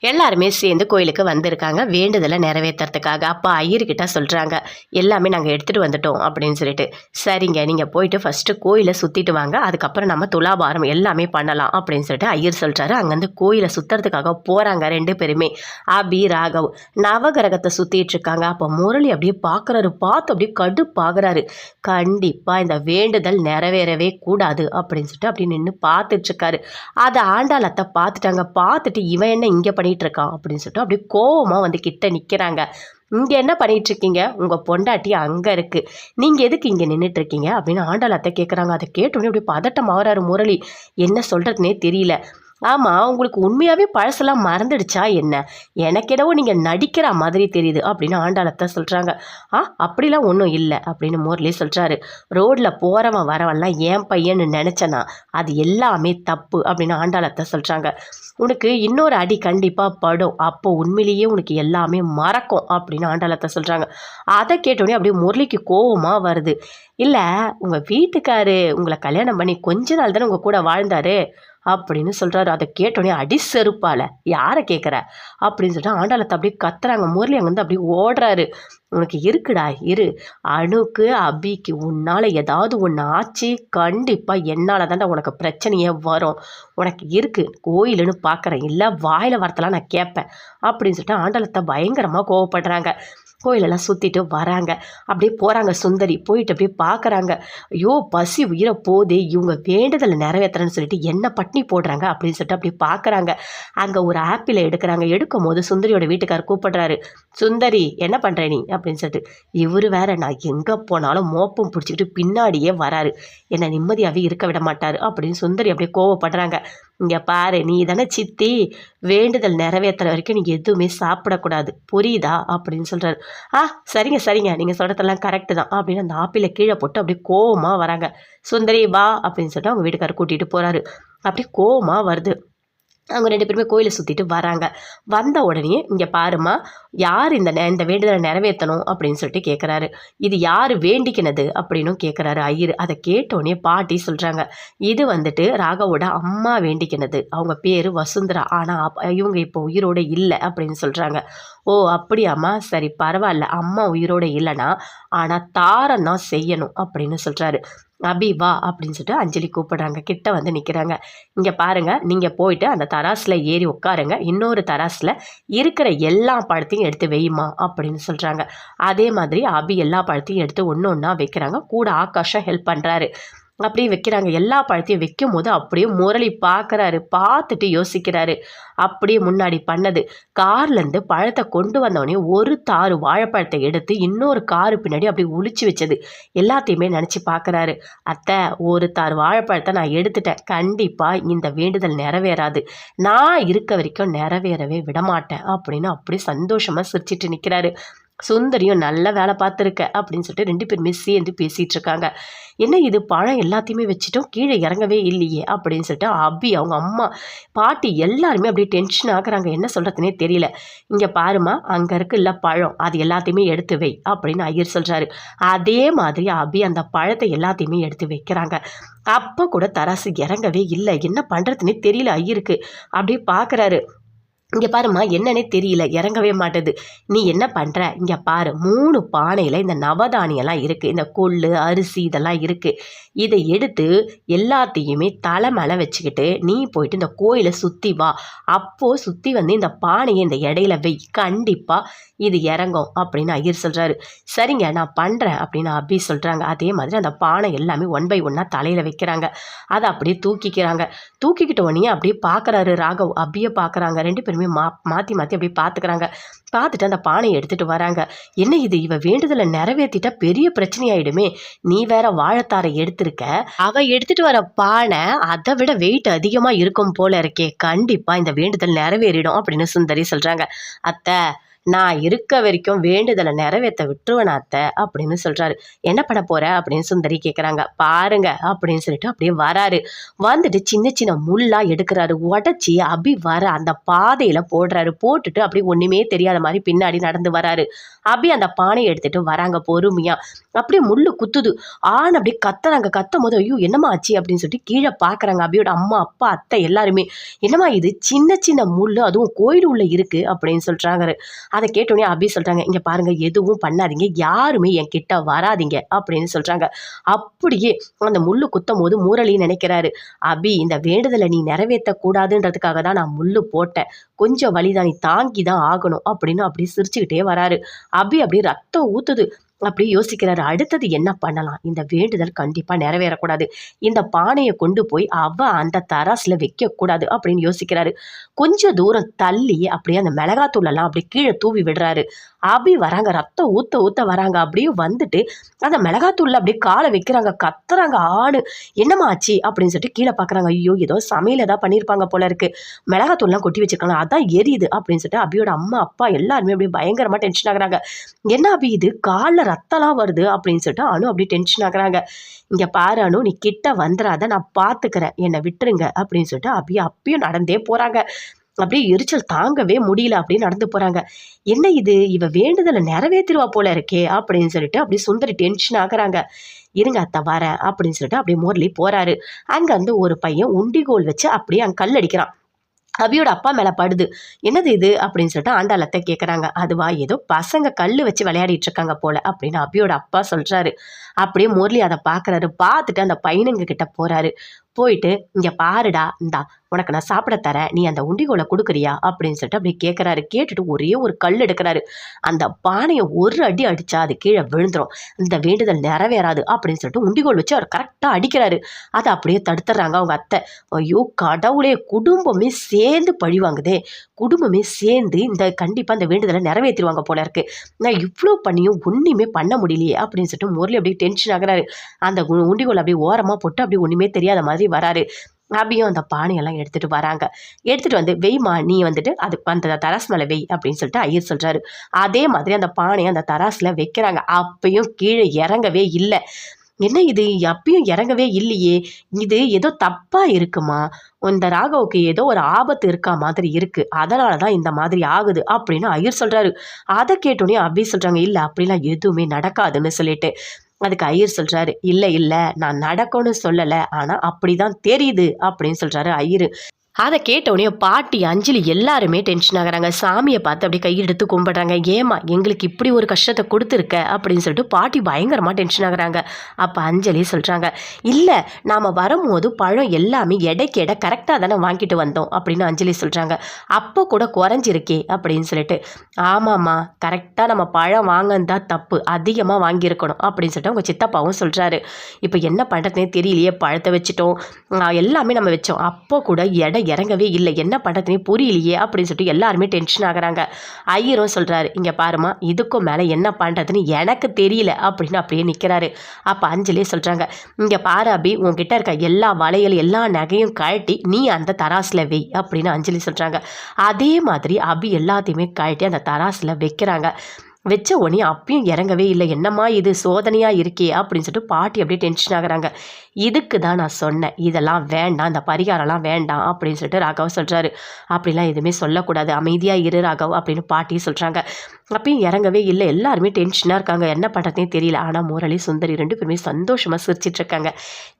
எல்லாருமே சேர்ந்து கோயிலுக்கு வந்திருக்காங்க வேண்டுதலை நிறைவேற்றுறதுக்காக. அப்போ ஐயர்கிட்ட சொல்கிறாங்க, எல்லாமே நாங்கள் எடுத்துகிட்டு வந்துட்டோம் அப்படின்னு சொல்லிட்டு. சரிங்க, நீங்கள் போயிட்டு ஃபஸ்ட்டு கோயிலை சுற்றிட்டு வாங்க, அதுக்கப்புறம் நம்ம துலாபாரம் எல்லாமே பண்ணலாம் அப்படின்னு சொல்லிட்டு ஐயர் சொல்கிறாரு. அங்கேருந்து கோயிலை சுற்றுறதுக்காக போகிறாங்க 2 பேருமே. அபி, ராகவ் நவகிரகத்தை சுற்றிட்டு இருக்காங்க. அப்போ முரளி அப்படியே பார்க்குறாரு, பார்த்து அப்படியே கடுப்பாகிறாரு. கண்டிப்பாக இந்த வேண்டுதல் நிறைவேறவே கூடாது அப்படின்னு சொல்லிட்டு அப்படி நின்று பார்த்துட்ருக்காரு. அதை ஆண்டாளத்தை பார்த்துட்டாங்க. பார்த்துட்டு இவன் என்ன இங்கே பண்ணிட்டு இருக்கான் அப்படின்னு சொல்லிட்டு அப்படியே கோவமா வந்து கிட்ட நிற்கிறாங்க. இங்கே என்ன பண்ணிட்டு இருக்கீங்க? உங்கள் பொண்டாட்டி அங்கே இருக்கு, நீங்கள் எதுக்கு இங்கே நின்றுட்டு இருக்கீங்க அப்படின்னு ஆண்டாளத்தை கேட்குறாங்க. அதை கேட்டோன்னே அப்படியே பதட்டம் ஆகிறாரு முரளி. என்ன சொல்கிறதுனே தெரியல. ஆமாம், உங்களுக்கு உண்மையாகவே பழசெல்லாம் மறந்துடுச்சா என்ன? எனக்கு என்னவோ நீங்கள் நடிக்கிற மாதிரி தெரியுது அப்படின்னு ஆண்டாளத்தை சொல்கிறாங்க. அப்படிலாம் ஒன்றும் இல்லை அப்படின்னு முரளி சொல்கிறாரு. ரோட்டில் போகிறவன் வரவன்லாம் என் பையன்னு நினச்சனா அது எல்லாமே தப்பு அப்படின்னு ஆண்டாளத்தை சொல்கிறாங்க. உனக்கு இன்னொரு அடி கண்டிப்பாக படும், அப்போ உண்மையிலேயே உனக்கு எல்லாமே மறக்கும் அப்படின்னு ஆண்டாளத்தை சொல்கிறாங்க. அதை கேட்டோடனே அப்படியே முரளிக்கு கோவமாக வருது. இல்லை, உங்கள் வீட்டுக்காரு உங்களை கல்யாணம் பண்ணி கொஞ்ச நாள் தானே உங்கள் கூட வாழ்ந்தாரு அப்படின்னு சொல்கிறாரு. அதை கேட்டோடனே அடி செருப்பால யாரை கேட்குற அப்படின்னு சொல்லிட்டு ஆண்டாளத்தை அப்படியே கத்துறாங்க. முரளி அங்கேருந்து அப்படியே ஓடுறாரு. உனக்கு இருக்குடா இரு, அணுக்கு அபிக்கு உன்னால் ஏதாவது ஒன்று ஆச்சு கண்டிப்பாக என்னால் தாண்டா உனக்கு பிரச்சனையே வரும். உனக்கு இருக்குது கோயிலுன்னு பார்க்குறேன், இல்லை வாயில் வார்த்தைலாம் நான் கேட்பேன் அப்படின்னு சொல்லிட்டு ஆண்டாளத்தை பயங்கரமாக கோவப்படுறாங்க. கோயிலெல்லாம் சுற்றிட்டு வராங்க. அப்படியே போகிறாங்க. சுந்தரி போயிட்டு அப்படியே பார்க்குறாங்க. ஐயோ பசி உயிரை போதே, இவங்க வேண்டுதலை நிறைவேற்றுறேன்னு சொல்லிட்டு என்ன பட்னி போடுறாங்க அப்படின்னு சொல்லிட்டு அப்படியே பார்க்குறாங்க. அங்கே ஒரு ஆப்பிளை எடுக்கிறாங்க. எடுக்கும் போது சுந்தரியோட வீட்டுக்காரர் கூப்பிடுறாரு. சுந்தரி என்ன பண்ணுற நீ அப்படின்னு சொல்லிட்டு. இவர் வேற, நான் எங்கே போனாலும் மோப்பம் பிடிச்சிக்கிட்டு பின்னாடியே வராரு, என்னை நிம்மதியாகவே இருக்க விட மாட்டார் அப்படின்னு சுந்தரி அப்படியே கோவப்படுறாங்க. இங்கே பாரு, நீ தானே சித்தி, வேண்டுதல் நிறைவேற்றுற வரைக்கும் நீங்கள் எதுவுமே சாப்பிடக்கூடாது புரியுதா அப்படின்னு சொல்கிறாரு. சரிங்க சரிங்க, நீங்கள் சொல்கிறதெல்லாம் கரெக்டு தான் அப்படின்னு அந்த ஆப்பிளை கீழே போட்டு அப்படியே கோவமாக வராங்க. சுந்தரி வா அப்படின்னு சொல்லிட்டு அவங்க வீட்டுக்காரர் கூட்டிகிட்டு போகிறாரு. அப்படியே கோவமாக வருது. அவங்க 2 பேருமே கோயிலை சுற்றிட்டு வராங்க. வந்த உடனே இங்கே பாருமா, யார் இந்த வேண்டுதலை நிறைவேற்றணும் அப்படின்னு சொல்லிட்டு கேட்குறாரு. இது யார் வேண்டிக்கினது அப்படின்னும் கேட்குறாரு ஐயர். அதை கேட்டோடனே பாட்டி சொல்கிறாங்க, இது வந்துட்டு ராகவோட அம்மா வேண்டிக்கினது, அவங்க பேர் வசுந்தரா, ஆனால் இவங்க இப்போ உயிரோடு இல்லை அப்படின்னு சொல்கிறாங்க. ஓ அப்படியாம்மா, சரி பரவாயில்ல, அம்மா உயிரோடு இல்லைனா ஆனால் தாரம் தான் செய்யணும் அப்படின்னு சொல்கிறாரு. அபி வா அப்படின்னு சொல்லிட்டு அஞ்சலி கூப்பிடுறாங்க. கிட்ட வந்து நிற்கிறாங்க. இங்கே பாருங்கள், நீங்கள் போயிட்டு அந்த தராசில் ஏறி உட்காருங்க, இன்னொரு தராசில் இருக்கிற எல்லா பழத்தையும் எடுத்து வையுமா அப்படின்னு சொல்கிறாங்க. அதே மாதிரி அபி எல்லா பழத்தையும் எடுத்து ஒன்று ஒன்றா வைக்கிறாங்க. கூட ஆகாஷம் ஹெல்ப் பண்ணுறாரு. அப்படியே வைக்கிறாங்க. எல்லா பழத்தையும் வைக்கும் போது அப்படியே முரளி பார்க்குறாரு. பார்த்துட்டு யோசிக்கிறாரு. அப்படியே முன்னாடி பண்ணது, கார்லேருந்து பழத்தை கொண்டு வந்தவொடனே ஒரு தாறு வாழைப்பழத்தை எடுத்து இன்னொரு காரு பின்னாடி அப்படி உளிச்சு வச்சது எல்லாத்தையுமே நினச்சி பார்க்குறாரு. அத்தை, ஒரு தாறு வாழைப்பழத்தை நான் எடுத்துட்டேன், கண்டிப்பாக இந்த வேண்டுதல் நிறைவேறாது, நான் இருக்க வரைக்கும் நிறைவேறவே விடமாட்டேன் அப்படின்னு அப்படியே சந்தோஷமாக சிரிச்சிட்டு நிற்கிறாரு. சுந்தரியும் நல்ல வேலை பார்த்துருக்க அப்படின்னு சொல்லிட்டு 2 பேருமே சேர்ந்து பேசிகிட்டு இருக்காங்க. என்ன இது, பழம் எல்லாத்தையுமே வச்சுட்டோம், கீழே இறங்கவே இல்லையே அப்படின்னு சொல்லிட்டு அபி, அவங்க அம்மா, பாட்டி எல்லாருமே அப்படியே டென்ஷன் ஆகுறாங்க. என்ன சொல்கிறதுனே தெரியல. இங்கே பாருமா, அங்கே இருக்குல்ல பழம், அது எல்லாத்தையுமே எடுத்து வை அப்படின்னு ஐயர் சொல்கிறாரு. அதே மாதிரி அபி அந்த பழத்தை எல்லாத்தையுமே எடுத்து வைக்கிறாங்க. அப்போ கூட தராசு இறங்கவே இல்லை. என்ன பண்ணுறதுனே தெரியல ஐயருக்கு. அப்படியே பார்க்குறாரு. இங்கே பாருமா, என்னன்னே தெரியல, இறங்கவே மாட்டுது. நீ என்ன பண்ணுற, இங்கே பாரு, 3 பானையில் இந்த நவதானியெல்லாம் இருக்குது, இந்த கொள்ளு அரிசி இதெல்லாம் இருக்குது. இதை எடுத்து எல்லாத்தையுமே தலை மேலே வச்சுக்கிட்டு நீ போயிட்டு இந்த கோயிலை சுற்றி வா. அப்போது சுற்றி வந்து இந்த பானையை இந்த இடையில வை, கண்டிப்பாக இது இறங்கும் அப்படின்னு ஐயர் சொல்கிறாரு. சரிங்க நான் பண்ணுறேன் அப்படின்னு அபி சொல்கிறாங்க. அதே மாதிரி அந்த பானை எல்லாமே 1 by 1 தலையில் வைக்கிறாங்க. அதை அப்படியே தூக்கிக்கிறாங்க. தூக்கிக்கிட்ட உடனே அப்படியே பார்க்குறாரு ராகவ். அபியை பார்க்குறாங்க. 2 பேருமே மாற்றி மாற்றி அப்படியே பார்த்துக்கிறாங்க. பார்த்துட்டு அந்த பானையை எடுத்துகிட்டு வராங்க. என்ன இது, இவ வேண்டுதலை நிறைவேற்றிட்டா பெரிய பிரச்சனையாயிடுமே, நீ வேற வாழைத்தாரை எடுத்திருக்க, அவ எடுத்துகிட்டு வர பானை அதை விட வெயிட் அதிகமாக இருக்கும் போல இருக்கே, கண்டிப்பாக இந்த வேண்டுதல் நிறைவேறிடும் அப்படின்னு சுந்தரி சொல்கிறாங்க. அத்தை, நான் இருக்க வரைக்கும் வேண்டுதலை நிறைவேற்ற விட்டுருவேனா அத்தை அப்படின்னு சொல்கிறாரு. என்ன பண்ண போகிற அப்படின்னு சுந்தரி கேட்குறாங்க. பாருங்க அப்படின்னு சொல்லிட்டு அப்படியே வராரு. வந்துட்டு சின்ன சின்ன முள்ளாக எடுக்கிறாரு. உடச்சி அபி வர அந்த பாதையில் போடுறாரு. போட்டுட்டு அப்படியே ஒன்றுமே தெரியாத மாதிரி பின்னாடி நடந்து வராரு. அபி அந்த பானையை எடுத்துகிட்டு வராங்க பொறுமையாக. அப்படியே முள்ளு குத்துது. அப்படியே கத்துறாங்க. கத்தும் போது ஐயோ என்னம்மா ஆச்சு அப்படின்னு சொல்லிட்டு கீழே பார்க்குறாங்க. அபியோட அம்மா அப்பா அத்தை எல்லாருமே. என்னம்மா இது சின்ன சின்ன முள் அதுவும் கோயில் உள்ள இருக்கு அப்படின்னு சொல்றாங்க. அதை கேட்டோடனே அபி சொல்றாங்க, இங்க பாருங்க எதுவும் பண்ணாதீங்க, யாருமே என் கிட்ட வராதீங்க அப்படின்னு சொல்றாங்க. அப்படியே அந்த முள்ளு குத்தும் போது முரளி நினைக்கிறாரு, அபி இந்த வேண்டுதலை நீ நிறைவேற்ற கூடாதுன்றதுக்காக தான் நான் முள்ளு போட்டேன், கொஞ்சம் வலிதான், நீ தாங்கி தான் ஆகணும் அப்படின்னு அப்படி சிரிச்சுக்கிட்டே வராரு. அபி அப்படியே ரத்தம் ஊத்துது. அப்படி யோசிக்கிறாரு, அடுத்தது என்ன பண்ணலாம், இந்த வேண்டுதல் கண்டிப்பா நிறைவேறக்கூடாது, இந்த பானையை கொண்டு போய் அந்த தராசுல வைக்க கூடாது அப்படின்னு யோசிக்கிறாரு. கொஞ்சம் தூரம் தள்ளி அப்படியே அந்த மிளகாத்தூள் எல்லாம் அப்படி கீழே தூவி விடுறாரு. அபி வராங்க, ரத்தம் ஊத்த ஊத்த வராங்க. அப்படியே வந்துட்டு அந்த மிளகாத்தூள்ல அப்படியே காலை வைக்கிறாங்க. கத்துறாங்க. என்னம்மா ஆச்சு அப்படின்னு சொல்லிட்டு கீழே பாக்குறாங்க. ஐயோ ஏதோ சமையல் ஏதாவது பண்ணியிருப்பாங்க போல இருக்கு, மிளகாத்தூள்லாம் கொட்டி வச்சிருக்காங்க, அதான் எரியுது அப்படின்னு சொல்லிட்டு அபியோட அம்மா அப்பா எல்லாருமே அப்படியே பயங்கரமா டென்ஷன் ஆகுறாங்க. என்ன அபி இது காலில் ரத்தம்லாம் வருது அப்படின்னு சொல்லிட்டு அனு அப்படி டென்ஷன் ஆகுறாங்க. இங்க பாரு அனு, நீ கிட்ட வந்துடாத, நான் பாத்துக்கிறேன், என்னை விட்டுருங்க அப்படின்னு சொல்லிட்டு அபி அப்பயும் நடந்தே போறாங்க. அப்படியே எரிச்சல் தாங்கவே முடியல, அப்படியே நடந்து போறாங்க. என்ன இது, இவ வேண்டுதலை நிறைவேற்றிடுவா போல இருக்கே அப்படின்னு சொல்லிட்டு அப்படியே சுந்தரி டென்ஷன் ஆகுறாங்க. இருங்க அத்தை வரேன் அப்படின்னு சொல்லிட்டு அப்படியே முரளி போறாரு. அங்க வந்து ஒரு பையன் உண்டிகோல் வச்சு அப்படியே அங்க கல் அடிக்கிறான். அபியோட அப்பா மேல படுது. என்னது இது அப்படின்னு சொல்லிட்டு ஆண்டாளத்தை கேட்குறாங்க. அதுவா ஏதோ பசங்க கல் வச்சு விளையாடிட்டு இருக்காங்க போல அப்படின்னு அபியோட அப்பா சொல்றாரு. அப்படியே முரளி அதை பார்க்குறாரு. பார்த்துட்டு அந்த பையனுங்க கிட்ட போறாரு. போயிட்டு இங்க பாருடா, இந்தா உனக்கு நான் சாப்பிட தரேன், நீ அந்த உண்டிகோலை கொடுக்குறியா அப்படின்னு சொல்லிட்டு அப்படி கேட்குறாரு. கேட்டுட்டு ஒரே ஒரு கல் எடுக்கிறாரு. அந்த பானையை ஒரு அடி அடிச்சா அது கீழே விழுந்துரும், இந்த வேண்டுதல் நிறைவேறாது அப்படின்னு சொல்லிட்டு உண்டிகோல் வச்சு அவர் கரெக்டாக அடிக்கிறாரு. அதை அப்படியே தடுத்துறாங்க அவங்க அத்தை. ஐயோ கடவுளே, குடும்பமே சேர்ந்து பழிவாங்குதே, குடும்பமே சேர்ந்து இந்த கண்டிப்பாக இந்த வேண்டுதலை நிறைவேற்றிடுவாங்க போல இருக்கு, நான் இவ்வளோ பண்ணியும் ஒன்றுமே பண்ண முடியலையே அப்படின்னு சொல்லிட்டு முரளி அப்படியே டென்ஷன் ஆகுறாரு. அந்த உண்டிகோல் அப்படியே ஓரமாக போட்டு அப்படியே ஒன்றுமே தெரியாத மாதிரி வராரு. அபியும் அந்த பானையெல்லாம் எடுத்துட்டு வராங்க. எடுத்துட்டு வந்து வெய்மா, நீ வந்துட்டு அது அந்த தராசு மேலே வெய் அப்படின்னு சொல்லிட்டு ஐயர் சொல்றாரு. அதே மாதிரி அந்த பானையை அந்த தராசுல வைக்கிறாங்க. அப்பயும் கீழே இறங்கவே இல்லை. என்ன இது, அப்பயும் இறங்கவே இல்லையே, இது ஏதோ தப்பா இருக்குமா, இந்த ராகவுக்கு ஏதோ ஒரு ஆபத்து இருக்கா மாதிரி இருக்கு, அதனால தான் இந்த மாதிரி ஆகுது அப்படின்னு ஐயர் சொல்றாரு. அதை கேட்டோன்னே அபி சொல்றாங்க, இல்லை அப்படிலாம் எதுவுமே நடக்காதுன்னு சொல்லிட்டு. அதுக்கு ஐயர் சொல்றாரு, இல்லை இல்லை நான் நடக்கும்னு சொல்லலை, ஆனால் அப்படிதான் தெரியுது அப்படின்னு சொல்றாரு ஐயர். அதை கேட்டவுடனே பாட்டி அஞ்சலி எல்லாருமே டென்ஷன் ஆகுறாங்க. சாமியை பார்த்து அப்படியே கையெடுத்து கும்பிடுறாங்க. ஏமா எங்களுக்கு இப்படி ஒரு கஷ்டத்தை கொடுத்துருக்க அப்படின்னு சொல்லிட்டு பாட்டி பயங்கரமாக டென்ஷன் ஆகுறாங்க. அப்போ அஞ்சலி சொல்கிறாங்க, இல்லை நாம் வரும்போது பழம் எல்லாமே எடைக்கு எடை கரெக்டாக தானே வாங்கிட்டு வந்தோம் அப்படின்னு அஞ்சலி சொல்கிறாங்க. அப்போ கூட குறைஞ்சிருக்கே அப்படின்னு சொல்லிட்டு. ஆமாம்மா கரெக்டாக நம்ம பழம் வாங்கினதா தப்பு, அதிகமாக வாங்கியிருக்கணும் அப்படின்னு சொல்லிட்டு அவங்க சித்தப்பாவும் சொல்கிறாரு. இப்போ என்ன பண்ணுறதுனே தெரியலையே, பழத்தை வச்சுட்டோம், எல்லாமே நம்ம வச்சோம், அப்போ கூட எடை இறங்கவே இல்லை, என்ன பண்ணுறதுனே புரியலையே அப்படின்னு சொல்லிட்டு எல்லாருமே டென்ஷன் ஆகுறாங்க. ஐயரும் சொல்கிறாரு, இங்கே பாருமா இதுக்கும் மேலே என்ன பண்ணுறதுன்னு எனக்கு தெரியல அப்படின்னு அப்படியே நிற்கிறாரு. அப்போ அஞ்சலியே சொல்கிறாங்க, இங்கே பாரு அபி, உங்ககிட்ட இருக்க எல்லா வளையல் எல்லா நகையும் கழட்டி நீ அந்த தராசில் வை அப்படின்னு அஞ்சலி சொல்கிறாங்க. அதே மாதிரி அபி எல்லாத்தையுமே கழட்டி அந்த தராசில் வைக்கிறாங்க. வச்ச உடனே அப்பயும் இறங்கவே இல்லை. என்னம்மா இது சோதனையாக இருக்கே அப்படின்னு சொல்லிட்டு பாட்டி அப்படியே டென்ஷன் ஆகுறாங்க. இதுக்கு தான் நான் சொன்னேன், இதெல்லாம் வேண்டாம், இந்த பரிகாரம்லாம் வேண்டாம் அப்படின்னு சொல்லிட்டு ராகவ் சொல்கிறாரு. அப்படிலாம் எதுவுமே சொல்லக்கூடாது, அமைதியாக இரு ராகவ் அப்படின்னு பாட்டி சொல்கிறாங்க. அப்பயும் இறங்கவே இல்லை. எல்லாருமே டென்ஷனாக இருக்காங்க, என்ன பண்ணுறதுனே தெரியல. ஆனால் முரளி சுந்தரி ரெண்டு பேருமே சந்தோஷமாக சிரிச்சிட்ருக்காங்க.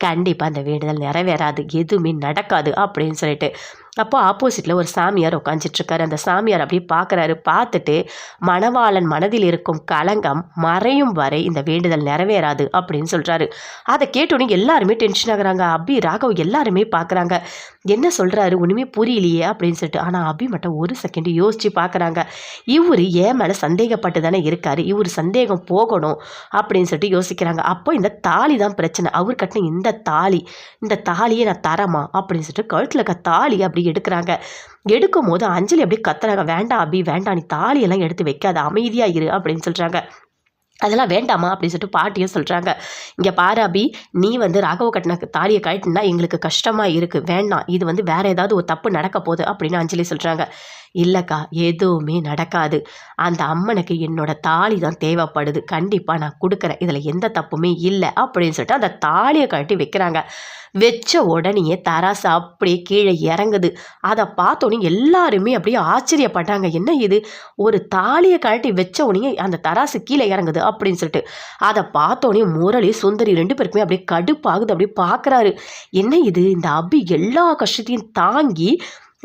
கண்டிப்பாக அந்த வேண்டுதல் நிறைவேறாது, எதுவுமே நடக்காது அப்படின்னு சொல்லிட்டு. அப்போ ஆப்போசிட்டில் ஒரு சாமியார் உட்காந்துட்ருக்காரு. அந்த சாமியார் அப்படியே பார்க்குறாரு. பார்த்துட்டு மணவாளன் மனதில் இருக்கும் களங்கம் மறையும் வரை இந்த வேண்டுதல் நிறைவேறாது அப்படின்னு சொல்கிறாரு. அதை கேட்டோன்னே எல்லாருமே டென்ஷன் ஆகுறாங்க. அபி ராகவ் எல்லாருமே பார்க்குறாங்க, என்ன சொல்கிறாரு ஒன்றுமே புரியலையே அப்படின்னு சொல்லிட்டு. ஆனால் அபி மட்டும் ஒரு செகண்ட் யோசித்து பார்க்குறாங்க. இவர் ஏன் மேலே சந்தேகப்பட்டு தானே இருக்கார், இவர் சந்தேகம் போகணும் அப்படின்னு சொல்லிட்டு யோசிக்கிறாங்க. அப்போ இந்த தாலி தான் பிரச்சனை, அவர் கட்டின இந்த தாலியை நான் தரமா அப்படின்னு சொல்லிட்டு கழுத்தில் இருக்க தாலி அப்படி எடுக்கிறாங்க. எடுக்கும் போது அஞ்சலி அப்படியே கத்துறாங்க, வேண்டாம் அபி வேண்டாம், நீ தாலியெல்லாம் எடுத்து வைக்காத, அமைதியாக இரு அப்படின்னு சொல்கிறாங்க. அதெல்லாம் வேண்டாமா அப்படின்னு சொல்லிட்டு பாட்டியும் சொல்கிறாங்க. இங்கே பாரு அபி, நீ வந்து ராகவ கட்டின தாலியை கட்டினா எங்களுக்கு கஷ்டமாக இருக்குது, வேண்டாம், இது வந்து வேறு ஏதாவது ஒரு தப்பு நடக்க போகுது அப்படின்னு அஞ்சலி சொல்கிறாங்க. இல்லைக்கா, எதுவுமே நடக்காது, அந்த அம்மனுக்கு என்னோட தாலி தான் தேவைப்படுது, கண்டிப்பாக நான் கொடுக்குறேன், இதில் எந்த தப்புமே இல்லை அப்படின்னு சொல்லிட்டு அந்த தாலியை கட்டி வைக்கிறாங்க. வச்ச உடனே தராசு அப்படியே கீழே இறங்குது. அதை பார்த்தோன்னே எல்லாருமே அப்படியே ஆச்சரியப்பட்டாங்க. என்ன இது, ஒரு தாலியை கழட்டி வச்ச உடனே அந்த தராசு கீழே இறங்குது அப்படின்னு சொல்லிட்டு. அதை பார்த்தோன்னே முரளி சுந்தரி 2 பேருக்குமே அப்படியே கடுப்பாகுது. அப்படியே பார்க்குறாரு, என்ன இது, இந்த அபி எல்லா கஷ்டத்தையும் தாங்கி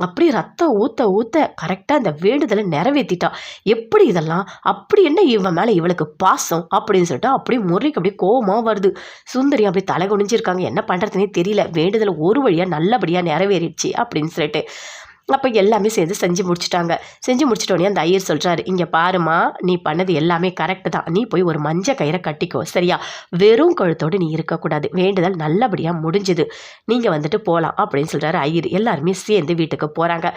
அப்படியே ரத்தம் ஊற்ற ஊற்ற கரெக்டாக இந்த வேண்டுதலை நிறைவேற்றிட்டா, எப்படி இதெல்லாம், அப்படி என்ன இவன் மேலே இவளுக்கு பாசம் அப்படின்னு சொல்லிட்டு அப்படியே முறைக்கு அப்படியே கோபமாக வருது. சுந்தரி அப்படியே தலை குனிஞ்சிருக்காங்க, என்ன பண்ணுறதுனே தெரியல, வேண்டுதலை ஒரு வழியாக நல்லபடியாக நிறைவேறிடுச்சு அப்படின்னு சொல்லிட்டு. அப்போ எல்லாமே சேர்ந்து செஞ்சு முடிச்சிட்டாங்க. செஞ்சு முடிச்சிட்டோடனே அந்த ஐயர் சொல்கிறாரு, இங்கே பாருமா, நீ பண்ணது எல்லாமே கரெக்டு தான், நீ போய் ஒரு மஞ்சள் கயிறை கட்டிக்கோ, சரியா, வெறும் கழுத்தோடு நீ இருக்கக்கூடாது, வேண்டுதல் நல்லபடியாக முடிஞ்சுது, நீங்கள் வந்துட்டு போகலாம் அப்படின்னு சொல்கிறாரு ஐயர். எல்லாருமே சேர்ந்து வீட்டுக்கு போகிறாங்க.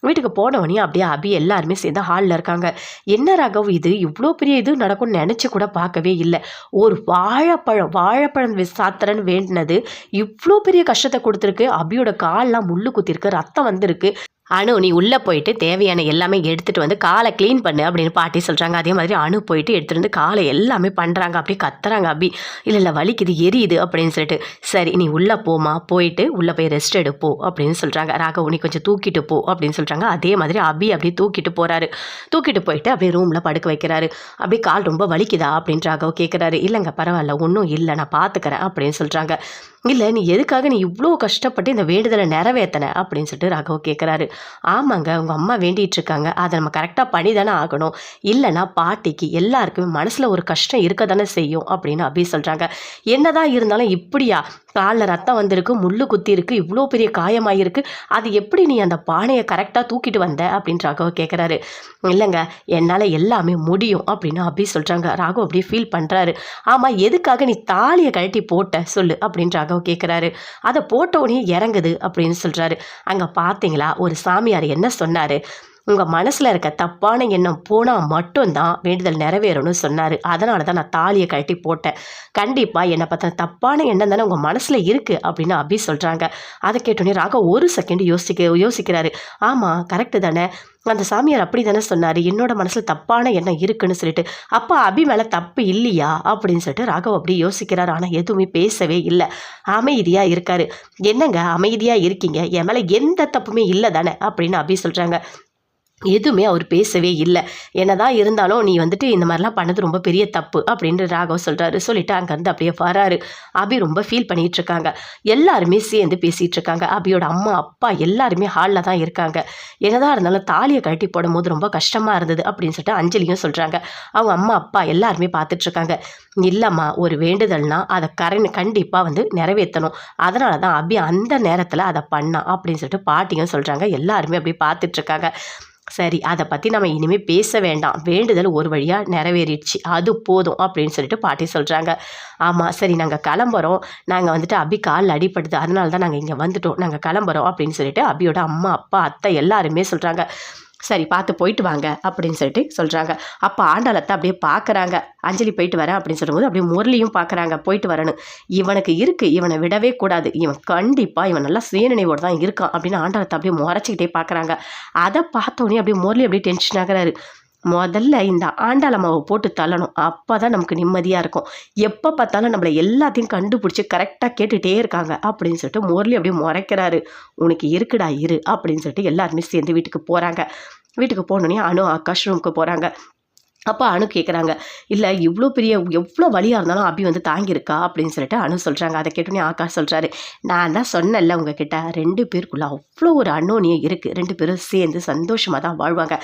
வீட்டுக்கு போனவொடனே அப்படியே அபி எல்லாருமே சேர்ந்து ஹாலில் இருக்காங்க. என்ன ராகவ் இது, இவ்வளோ பெரிய இது நடக்கும்னு நினச்சி கூட பார்க்கவே இல்லை, ஒரு வாழைப்பழம் சாத்திரன்னு வேண்டினது இவ்வளோ பெரிய கஷ்டத்தை கொடுத்துருக்கு, அபியோட கால்லாம் முள்ளு குத்திருக்கு, ரத்தம் வந்திருக்கு, அனு நீ உள்ளே போயிட்டு தேவையான எல்லாமே எடுத்துகிட்டு வந்து காலை க்ளீன் பண்ணு அப்படின்னு பாட்டி சொல்கிறாங்க. அதே மாதிரி அனு போயிட்டு எடுத்துகிட்டு வந்து காலை எல்லாமே பண்ணுறாங்க. அப்படியே கத்துறாங்க அபி, இல்லை வலிக்குது எரியுது அப்படின்னு சொல்லிட்டு. சரி நீ உள்ளே போமா, போயிட்டு உள்ளே போய் ரெஸ்ட் எடுப்போ அப்படின்னு சொல்கிறாங்க. ராகவ் நீ கொஞ்சம் தூக்கிட்டு போ அப்படின்னு சொல்கிறாங்க. அதே மாதிரி அபி அப்படியே தூக்கிட்டு போகிறாரு. தூக்கிட்டு போயிட்டு அப்படியே ரூமில் படுக்க வைக்கிறாரு. அப்படியே கால் ரொம்ப வலிக்குதா அப்படின்னு ராகவ் கேட்குறாரு. இல்லைங்க பரவாயில்ல, ஒன்றும் இல்லை, நான் பார்த்துக்கிறேன் அப்படின்னு சொல்கிறாங்க. இல்லை நீ எதுக்காக நீ இவ்வளோ கஷ்டப்பட்டு இந்த வேண்டுதலை நிறைவேற்றின அப்படின்னு சொல்லிட்டு ராகவ் கேட்குறாரு. ஆமாங்க, உங்கள் அம்மா வேண்டிகிட்டு இருக்காங்க, அதை நம்ம கரெக்டாக பண்ணி தானே ஆகணும், இல்லைனா பாட்டிக்கு எல்லாருக்குமே மனசில் ஒரு கஷ்டம் இருக்க தானே செய்யும் அப்படின்னு அபி சொல்கிறாங்க. என்னதான் இருந்தாலும் இப்படியா, காலில் ரத்தம் வந்திருக்கு, முள்ளு குத்தி இருக்கு, இவ்வளோ பெரிய காயமாயிருக்கு, அது எப்படி நீ அந்த பானையை கரெக்டாக தூக்கிட்டு வந்த அப்படின்னு ராகவ் கேட்குறாரு. இல்லைங்க என்னால் எல்லாமே முடியும் அப்படின்னு அபி சொல்கிறாங்க. ராகவ் அப்படியே ஃபீல் பண்ணுறாரு. ஆமாம், எதுக்காக நீ தாலியை கழட்டி போட்ட சொல்லு அப்படின்னு ராகவ் கேட்குறாரு. அதை போட்ட உடனே இறங்குது அப்படின்னு சொல்கிறாரு. அங்கே பார்த்தீங்களா ஒரு சாமியார் என்ன சொன்னார், உங்கள் மனசில் இருக்க தப்பான எண்ணம் போனால் மட்டும்தான் வேண்டுதல் நிறைவேறும்னு சொன்னார், அதனால தான் நான் தாலியை கழட்டி போட்டேன், கண்டிப்பாக என்னை பார்த்தா தப்பான எண்ணம் தானே உங்கள் மனசில் இருக்குது அப்படின்னு அபி சொல்கிறாங்க. அதை கேட்டோன்னே ராகவ் ஒரு செகண்ட் யோசிக்கிறாரு. ஆமாம் கரெக்டு தானே, அந்த சாமியார் அப்படி தானே சொன்னார், என்னோட மனசில் தப்பான எண்ணம் இருக்குன்னு சொல்லிட்டு, அப்போ அபி மேலே தப்பு இல்லையா அப்படின்னு சொல்லிட்டு ராகவ் அப்படி யோசிக்கிறார். ஆனால் எதுவுமே பேசவே இல்லை, அமைதியாக இருக்காரு. என்னங்க அமைதியாக இருக்கீங்க, என் மேலே எந்த தப்புமே இல்லை தானே அப்படின்னு அபி சொல்கிறாங்க. எதுவுமே அவர் பேசவே இல்லை. என்னதான் இருந்தாலும் நீ வந்துட்டு இந்த மாதிரிலாம் பண்ணது ரொம்ப பெரிய தப்பு அப்படின்னு ராகவ் சொல்கிறாரு. சொல்லிவிட்டு அங்கேருந்து அப்படியே வராரு. அபி ரொம்ப ஃபீல் பண்ணிகிட்டு இருக்காங்க. எல்லாருமே சேர்ந்து பேசிகிட்டு இருக்காங்க. அபியோட அம்மா அப்பா எல்லாருமே ஹாலில் தான் இருக்காங்க. என்னதான் இருந்தாலும் தாலியை கழட்டி போடும்போது ரொம்ப கஷ்டமாக இருந்தது அப்படின்னு சொல்லிட்டு அஞ்சலியும் சொல்கிறாங்க. அவங்க அம்மா அப்பா எல்லாருமே பார்த்துட்ருக்காங்க. இல்லைம்மா, ஒரு வேண்டுதல்னா அதை கண்டிப்பாக வந்து நிறைவேற்றணும், அதனால தான் அபி அந்த நேரத்தில் அதை பண்ணான் அப்படின்னு சொல்லிட்டு பாட்டியும் சொல்கிறாங்க. எல்லாருமே அப்படி பார்த்துட்ருக்காங்க. சரி அதை பற்றி நம்ம இனிமேல் பேச வேண்டாம், வேண்டுதல் ஒரு வழியாக நிறைவேறிடுச்சு, அது போதும் அப்படின்னு சொல்லிட்டு பாட்டி சொல்கிறாங்க. ஆமாம் சரி நாங்கள் கிளம்புறோம், நாங்கள் வந்துட்டு அபி காலில் அடிப்படுது, அதனால தான் நாங்கள் இங்கே வந்துட்டோம், நாங்கள் கிளம்புறோம் அப்படின்னு சொல்லிட்டு அபியோட அம்மா அப்பா அத்தை எல்லாருமே சொல்கிறாங்க. சரி பார்த்து போயிட்டு வாங்க அப்படின்னு சொல்லிட்டு சொல்கிறாங்க. அப்போ ஆண்டாளத்தை அப்படியே பார்க்குறாங்க. அஞ்சலி போயிட்டு வரேன் அப்படின்னு சொல்லும்போது அப்படியே முரளியும் பார்க்குறாங்க போயிட்டு வரணும். இவனுக்கு இருக்குது, இவனை விடவே கூடாது, இவன் கண்டிப்பாக இவன் நல்லா சுயநினைவோடு தான் இருக்கான் அப்படின்னு ஆண்டாளத்தை அப்படியே முறைச்சிக்கிட்டே பார்க்குறாங்க. அதை பார்த்தோன்னே அப்படியே முரளி அப்படியே டென்ஷன் ஆகிறாரு. முதல்ல இந்த ஆண்டாளம்மாவை போட்டு தள்ளணும், அப்போ தான் நமக்கு நிம்மதியாக இருக்கும். எப்போ பார்த்தாலும் நம்மளை எல்லாத்தையும் கண்டுபிடிச்சி கரெக்டாக கேட்டுகிட்டே இருக்காங்க அப்படின்னு சொல்லிட்டு முரளி அப்படியே முறைக்கிறாரு. உனக்கு இருக்குடா இரு அப்படின்னு சொல்லிட்டு எல்லாருமே சேர்ந்து வீட்டுக்கு போகிறாங்க. வீட்டுக்கு போனோடனே அனு ஆகாஷ் ரூமுக்கு போகிறாங்க. அப்போ அனு கேட்குறாங்க, இல்லை எவ்வளோ வலியாக இருந்தாலும் அபி வந்து தாங்கியிருக்கா அப்படின்னு சொல்லிட்டு அனு சொல்கிறாங்க. அதை கேட்டோன்னே ஆகாஷ் சொல்கிறாரு, நான் தான் சொன்னேன்ல உங்ககிட்ட 2 பேருக்குள்ளே அவ்வளோ ஒரு அன்னோனியம் இருக்குது, 2 பேரும் சேர்ந்து சந்தோஷமாக தான் வாழ்வாங்க,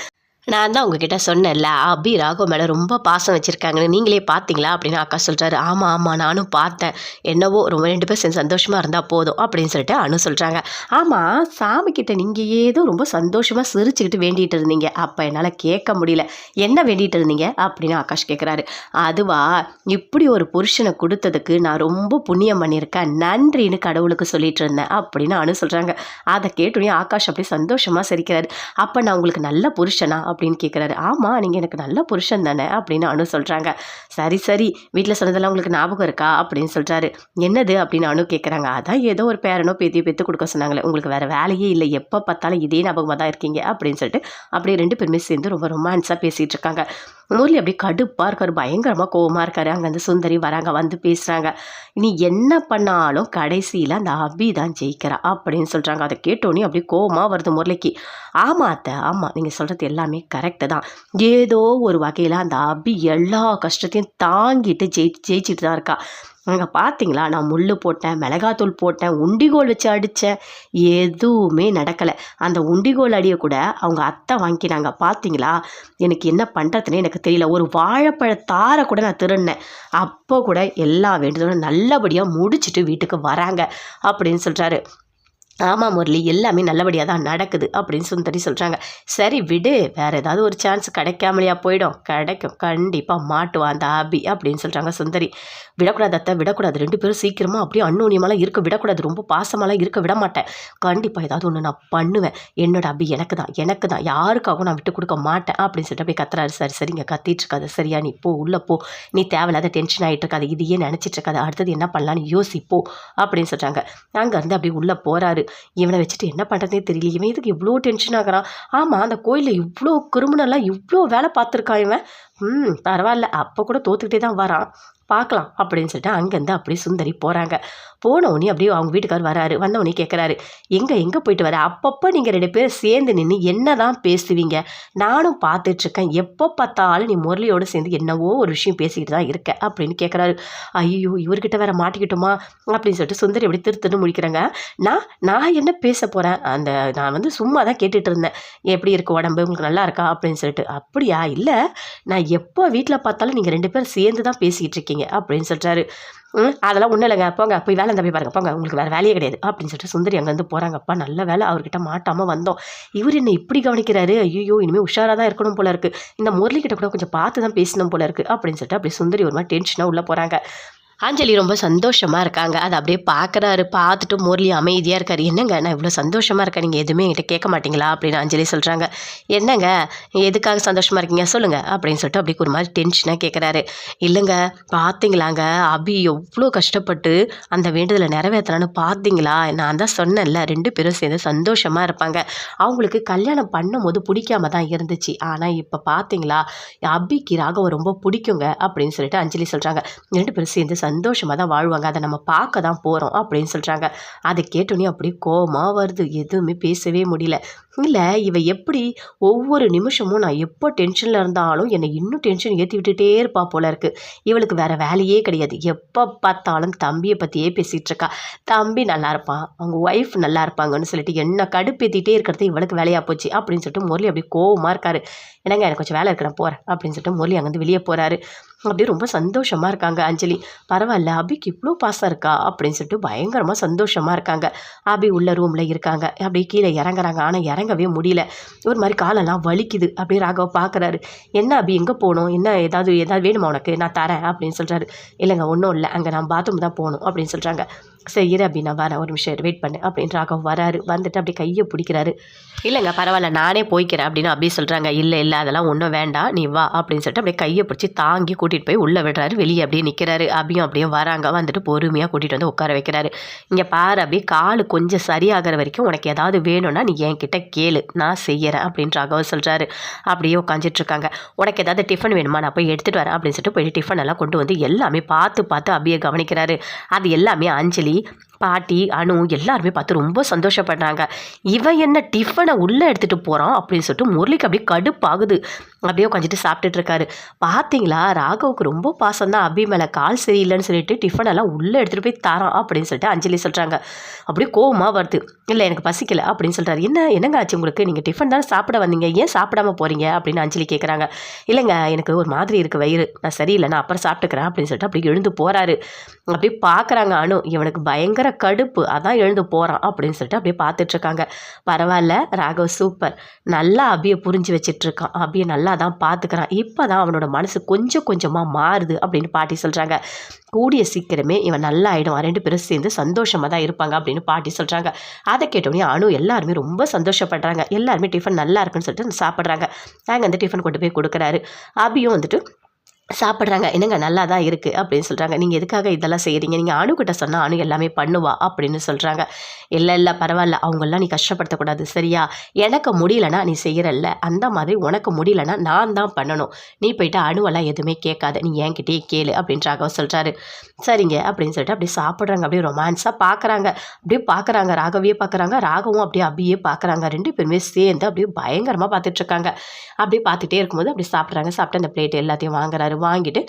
நான் தான் உங்ககிட்ட சொன்னேன்ல அபி ராகவ் மேலே ரொம்ப பாசம் வச்சுருக்காங்கன்னு, நீங்களே பார்த்தீங்களா அப்படின்னு அக்கா சொல்கிறாரு. ஆமாம் ஆமாம் நானும் பார்த்தேன், என்னவோ ரொம்ப 2 பேர் சேர்ந்து சந்தோஷமாக இருந்தால் போதும் அப்படின்னு சொல்லிட்டு அனு சொல்கிறாங்க. ஆமாம் சாமிக்கிட்ட நீங்கள் ஏதோ ரொம்ப சந்தோஷமாக சிரிச்சுக்கிட்டு வேண்டிகிட்டு இருந்தீங்க, அப்போ என்னால் கேட்க முடியல, என்ன வேண்டிகிட்டு இருந்தீங்க அப்படின்னு ஆகாஷ் கேட்குறாரு. அதுவா, இப்படி ஒரு புருஷனை கொடுத்ததுக்கு நான் ரொம்ப புண்ணியம் பண்ணியிருக்கேன், நன்றின்னு கடவுளுக்கு சொல்லிட்டு இருந்தேன் அப்படின்னு அனு சொல்கிறாங்க. அதை கேட்டோன்னே ஆகாஷ் அப்படி சந்தோஷமாக சிரிக்கிறாரு. அப்போ நான் உங்களுக்கு நல்ல புருஷனா அப்படின்னு கேட்குறாரு. ஆமாம், நீங்கள் எனக்கு நல்ல புருஷன் தானே அப்படின்னு அனு சொல்கிறாங்க. சரி சரி, வீட்டில் சொன்னதெல்லாம் உங்களுக்கு ஞாபகம் இருக்கா அப்படின்னு சொல்கிறாரு. என்னது அப்படின்னு அனு கேட்குறாங்க. அதான் ஏதோ ஒரு பேரனோ பேத்தியோ பெற்று கொடுக்க சொன்னாங்களே, உங்களுக்கு வேறு வேலையே இல்லை, எப்போ பார்த்தாலும் இதே ஞாபகமாக தான் இருக்கீங்க அப்படின்னு சொல்லிட்டு அப்படியே 2 பேருமே சேர்ந்து ரொம்ப ரொமான்ஸாக பேசிகிட்டு இருக்காங்க. முரளி அப்படியே கடுப்பாக இருக்காரு, பயங்கரமாக கோவமாக இருக்காரு. அங்கே வந்து சுந்தரி வராங்க, வந்து பேசுகிறாங்க. நீ என்ன பண்ணாலும் கடைசியில் அந்த அபி தான் ஜெயிக்கிறா அப்படின்னு சொல்கிறாங்க. அதை கேட்டோன்னே அப்படியே கோவமாக வருது முரளிக்கு. ஆமாம் அத்தை, ஆமாம், நீங்கள் சொல்கிறது எல்லாமே கரெக்டு தான். ஏதோ ஒரு வகையில் அந்த அபி எல்லா கஷ்டத்தையும் தாங்கிட்டு ஜெயிச்சிட்டு தான் இருக்கா. அங்கே பார்த்தீங்களா, நான் முள் போட்டேன், மிளகாத்தூள் போட்டேன், உண்டிகோல் வச்சு அடித்தேன், எதுவுமே நடக்கலை. அந்த உண்டிகோல் அடியை கூட அவங்க அத்தை வாங்கினாங்க. பார்த்தீங்களா, எனக்கு என்ன பண்ணுறதுனே எனக்கு தெரியல. ஒரு வாழைப்பழத்தாரை கூட நான் திருடினேன், அப்போ கூட எல்லா வேண்டுதலும் நல்லபடியாக முடிச்சுட்டு வீட்டுக்கு வராங்க அப்படின்னு சொல்கிறாரு. ஆமாம் முரளி, எல்லாமே நல்லபடியாக தான் நடக்குது அப்படின்னு சுந்தரி சொல்கிறாங்க. சரி விடு, வேறு ஏதாவது ஒரு சான்ஸ் கிடைக்காமலையா போயிடும், கிடைக்கும், கண்டிப்பாக மாட்டுவான் அந்த அபி அப்படின்னு சொல்கிறாங்க சுந்தரி. விடக்கூடாது அத்தை, விடக்கூடாது, 2 பேரும் சீக்கிரமாக அப்படியே அந்யோன்யமாலாம் இருக்க விடக்கூடாது, ரொம்ப பாசமாலாம் இருக்க விட மாட்டேன், கண்டிப்பாக ஏதாவது ஒன்று நான் பண்ணுவேன், என்னோட அபி எனக்கு தான் யாருக்காகவும் நான் விட்டு கொடுக்க மாட்டேன் அப்படின்னு சொல்லிட்டு அப்படியே கத்துறாரு. சரி சரிங்க, கத்திட்டு இருக்காது, சரியா, நீ போ, உள்ளே போ, நீ தேவையில்லாத டென்ஷன் ஆகிட்டு இருக்காது, இதையே நினச்சிட்டு இருக்காது, அடுத்தது என்ன பண்ணலான்னு யோசிப்போ அப்படின்னு சொல்கிறாங்க. அங்கேருந்து அப்படியே உள்ளே போகிறாரு. இவனை வச்சுட்டு என்ன பண்ணுறதே தெரியல, இவன் இதுக்கு இவ்வளோ டென்ஷன் ஆகிறான். ஆமாம், அந்த கோயிலில் இவ்வளோ கிரிமினலாக இவ்வளோ வேலை பார்த்துருக்கான் இவன். பரவாயில்ல, அப்போ கூட தோற்றுக்கிட்டே தான் வரான், பார்க்கலாம் அப்படின்னு சொல்லிட்டு அங்கேருந்து அப்படியே சுந்தரி போகிறாங்க. போனவுடனே அப்படியே அவங்க வீட்டுக்கார் வராரு. வந்தவுடனே கேட்குறாரு, எங்கே போயிட்டு வர, அப்பப்போ நீங்கள் 2 பேரும் சேர்ந்து நின்று என்ன தான் பேசுவீங்க, நானும் பார்த்துட்ருக்கேன், எப்போ பார்த்தாலும் நீ முரளியோடு சேர்ந்து என்னவோ ஒரு விஷயம் பேசிக்கிட்டு தான் இருக்க அப்படின்னு கேட்குறாரு. ஐயோ, இவர்கிட்ட வேற மாட்டிக்கிட்டோமா அப்படின்னு சொல்லிட்டு சுந்தரி அப்படி திருத்துன்னு முடிக்கிறாங்க. நான் என்ன பேச போகிறேன், நான் வந்து சும்மா தான் கேட்டுட்டு இருந்தேன், எப்படி இருக்கு உடம்பு, உங்களுக்கு நல்லா இருக்கா அப்படின்னு சொல்லிட்டு. அப்படியா, இல்லை, நான் எப்போ வீட்டில் பார்த்தாலும் நீங்கள் 2 பேரும் சேர்ந்து தான் பேசிக்கிட்டு இருக்கீங்க அப்படின்னு சொல்கிறாரு. அதெல்லாம் ஒன்றும் இல்லைங்க, போங்க போய் வேலை தம்பி பாருங்க, போங்க, உங்களுக்கு வேறு வேலையே கிடையாது அப்படின்னு சொல்லிட்டு சுந்தரி அங்கேருந்து போகிறாங்கப்பா. நல்ல வேலை அவர்கிட்ட மாட்டாமல் வந்தோம், இவர் என்ன இப்படி கவனிக்கிறாரு, ஐயோ இனிமேல் உஷாராக தான் இருக்கணும் போல இருக்குது, இந்த முரளிக்கிட்ட கூட கொஞ்சம் பார்த்து தான் பேசணும் போல இருக்குது அப்படின்னு சொல்லிட்டு அப்படி சுந்தரி ஒரு மாதிரி டென்ஷனாக உள்ளே போகிறாங்க. அஞ்சலி ரொம்ப சந்தோஷமாக இருக்காங்க. அதை அப்படியே பார்க்குறாரு. பார்த்துட்டு முரளி அமைதியாக இருக்கார். என்னங்க, நான் இவ்வளோ சந்தோஷமாக இருக்கேன், நீங்கள் எதுவுமே என்கிட்ட கேட்க மாட்டீங்களா அப்படின்னு அஞ்சலி சொல்கிறாங்க. என்னங்க, எதுக்காக சந்தோஷமாக இருக்கீங்க சொல்லுங்கள் அப்படின்னு சொல்லிட்டு அப்படி ஒரு மாதிரி டென்ஷனாக கேட்குறாரு. இல்லைங்க, பார்த்தீங்களாங்க, அபி எவ்வளோ கஷ்டப்பட்டு அந்த வேண்டுதலை நிறைவேற்றலான்னு பார்த்தீங்களா, நான் தான் சொன்னேன்ல 2 பேரும் சேர்ந்து சந்தோஷமாக இருப்பாங்க, அவங்களுக்கு கல்யாணம் பண்ணும்போது பிடிக்காம தான் இருந்துச்சு, ஆனால் இப்போ பார்த்தீங்களா அபிக்கு ராகவ ரொம்ப பிடிக்குங்க அப்படின்னு சொல்லிட்டு அஞ்சலி சொல்கிறாங்க. 2 பேரும் சேர்ந்து சந்தோஷமாக தான் வாழ்வாங்க, அதை நம்ம பார்க்க தான் போகிறோம் அப்படின்னு சொல்கிறாங்க. அதை கேட்டோன்னே அப்படியே கோவமாக வருது, எதுவுமே பேசவே முடியல. இல்லை, இவ எப்படி ஒவ்வொரு நிமிஷமும் நான் எப்போ டென்ஷனில் இருந்தாலும் என்னை இன்னும் டென்ஷன் ஏற்றி விட்டுட்டே இருப்பா போல இருக்குது, இவளுக்கு வேறு வேலையே கிடையாது, எப்போ பார்த்தாலும் தம்பியை பற்றியே பேசிகிட்டு இருக்கா, தம்பி நல்லா இருப்பான், அவங்க ஒய்ஃப் நல்லா இருப்பாங்கன்னு சொல்லிட்டு என்ன கடுப்பேற்றிட்டே இருக்கிறது இவளுக்கு வேலையாக போச்சு அப்படின்னு சொல்லிட்டு முரளி அப்படியே கோவமாக இருக்காரு. என்னங்க, எனக்கு கொஞ்சம் வேலை இருக்கு, நான் போகிறேன் அப்படின்னு சொல்லிட்டு முரளி அங்கேருந்து வெளியே போகிறாரு. அப்படியே ரொம்ப சந்தோஷமாக இருக்காங்க அஞ்சலி. பரவாயில்ல, அபிக்கு இவ்வளோ பாசம் இருக்கா அப்படின்னு சொல்லிட்டு பயங்கரமாக சந்தோஷமாக இருக்காங்க. அபி உள்ள ரூமில் இருக்காங்க. அப்படியே கீழே இறங்குறாங்க, ஆனால் இறங்கவே முடியல, ஒரு மாதிரி காலெல்லாம் வலிக்குது. அப்படியே ராகவ பார்க்குறாரு. என்ன அபி, எங்கே போகணும், என்ன ஏதாவது வேணுமா உனக்கு, நான் தரேன் அப்படின்னு சொல்கிறாரு. இல்லைங்க, ஒன்றும் இல்லை, அங்கே நான் பாத்ரூம் தான் போகணும் அப்படின்னு சொல்கிறாங்க. சரி இரு அப்படி, நான் வரேன், ஒரு நிமிஷம் வெயிட் பண்ணு அப்படின்னு ராகவ் வராரு. வந்துட்டு அப்படியே கையை பிடிக்கிறாரு. இல்லைங்க பரவாயில்ல, நானே போய்க்கிறேன் அப்படின்னு அப்படியே சொல்கிறாங்க. இல்லை அதெல்லாம் ஒன்றும் வேண்டாம், நீ வா அப்படின்னு சொல்லிட்டு அப்படியே கையை பிடிச்சி தாங்கி கூட்டிகிட்டு போய் உள்ளே விடுறாரு. வெளியே அப்படியே நிற்கிறாரு. அபியும் அப்படியே வராங்க. வந்துட்டு பொறுமையாக கூட்டிகிட்டு வந்து உட்கார வைக்கிறாரு. இங்கே பாரு அபி, கால் கொஞ்சம் சரியாகிற வரைக்கும் உனக்கு ஏதாவது வேணும்னா நீ என்கிட்ட கேளு, நான் செய்கிறேன் அப்படின்னு ராகவ் சொல்கிறாரு. அப்படியே உட்காந்துட்ருக்காங்க. உனக்கு ஏதாவது டிஃபன் வேணுமா, நான் போய் எடுத்துகிட்டு வரேன் அப்படின்னு சொல்லிட்டு போய் டிஃபன் எல்லாம் கொண்டு வந்து எல்லாமே பார்த்து அபியை கவனிக்கிறாரு. அது எல்லாமே அஞ்சலி, பாட்டி, அனு எல்லாருமே பார்த்து ரொம்ப சந்தோஷப்படுறாங்க. இவன் என்ன டிஃபனை உள்ளே எடுத்துகிட்டு போகிறான் அப்படின்னு சொல்லிட்டு முரளிக்கு அப்படியே கடுப்பாகுது. அப்படியே உட்காந்துட்டு சாப்பிட்டுட்டு இருக்காரு. பார்த்தீங்களா, ராகவுக்கு ரொம்ப பாசம் தான் அபி மேலே, கால் சரியில்லைன்னு சொல்லிட்டு டிஃபனெல்லாம் உள்ளே எடுத்துகிட்டு போய் தரான் அப்படின்னு சொல்லிட்டு அஞ்சலி சொல்கிறாங்க. அப்படியே கோவமாக வருது. இல்லை எனக்கு பசிக்கலை அப்படின்னு சொல்கிறாரு. என்னங்க ஆச்சு உங்களுக்கு, நீங்கள் டிஃபன் தானே சாப்பிட வந்தீங்க, ஏன் சாப்பிடாம போகிறீங்க அப்படின்னு அஞ்சலி கேட்குறாங்க. இல்லைங்க, எனக்கு ஒரு மாதிரி இருக்குது வயிறு, நான் சரியில்லை, நான் அப்புறம் சாப்பிட்டுக்கிறேன் அப்படின்னு சொல்லிட்டு அப்படி எழுந்து போகிறாரு. அப்படியே பார்க்குறாங்க அனு, இவனுக்கு பயங்கர கடுப்பு, அதான் எழுந்து போகிறான் அப்படின்னு சொல்லிட்டு அப்படியே பார்த்துட்ருக்காங்க. பரவாயில்ல ராகவ் சூப்பர், நல்லா அபியை புரிஞ்சு வச்சிட்ருக்கான், அபியை நல்லா தான் பார்த்துக்கிறான், இப்போ தான் அவனோட மனசு கொஞ்சம் கொஞ்சமாக மாறுது அப்படின்னு பாட்டி சொல்கிறாங்க. கூடிய சீக்கிரமே இவன் நல்லா ஆகிடுவான், 2 பேரும் சேர்ந்து சந்தோஷமாக தான் இருப்பாங்க அப்படின்னு பாட்டி சொல்கிறாங்க. அதை கேட்டோடனே அனு எல்லாருமே ரொம்ப சந்தோஷப்படுறாங்க. எல்லாருமே டிஃபன் நல்லா இருக்குன்னு சொல்லிட்டு சாப்பிட்றாங்க. நாங்கள் அந்த டிஃபன் கொண்டு போய் கொடுக்குறாரு. அபியும் வந்துட்டு சாப்பிட்றாங்க. என்னங்க நல்லா தான் இருக்குது அப்படின்னு சொல்கிறாங்க. நீங்கள் எதுக்காக இதெல்லாம் செய்கிறீங்க, நீங்கள் அணுக்கிட்ட சொன்னால் அணு எல்லாமே பண்ணுவா அப்படின்னு சொல்கிறாங்க. இல்லை பரவாயில்ல, அவங்களெலாம் நீ கஷ்டப்படுத்தக்கூடாது சரியா, எனக்கு முடியலன்னா நீ செய்கிறல்ல, அந்த மாதிரி உனக்கு முடியலன்னா நான் தான் பண்ணணும், நீ போயிட்டு அணுவெல்லாம் எதுவுமே கேட்காத, நீ என்கிட்டயே கேளு அப்படின்னு ராகவ் சொல்கிறாரு. சரிங்க அப்படின்னு சொல்லிட்டு அப்படியே சாப்பிட்றாங்க. அப்படியே ரொமான்ஸாக பார்க்குறாங்க. அப்படியே பார்க்குறாங்க, ராகவியே பார்க்குறாங்க, ராகவும் அப்படியே அபியே பார்க்குறாங்க. 2 பேருமே சேர்ந்து அப்படியே பயங்கரமாக பார்த்துட்ருக்காங்க. அப்படியே பார்த்துட்டே இருக்கும்போது அப்படி சாப்பிட்றாங்க. சாப்பிட்டு அந்த பிளேட் எல்லாத்தையும் வாங்கிட்டு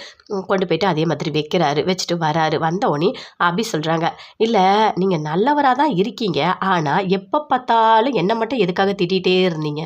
கொண்டு போயிட்டு அதே மாதிரி வைக்கிறாரு. வச்சுட்டு வராரு. வந்தோடனே அபி சொல்கிறாங்க, இல்லை நீங்கள் நல்லவராக தான் இருக்கீங்க, ஆனால் எப்போ பார்த்தாலும் என்னை மட்டும் எதுக்காக திட்டிகிட்டே இருந்தீங்க?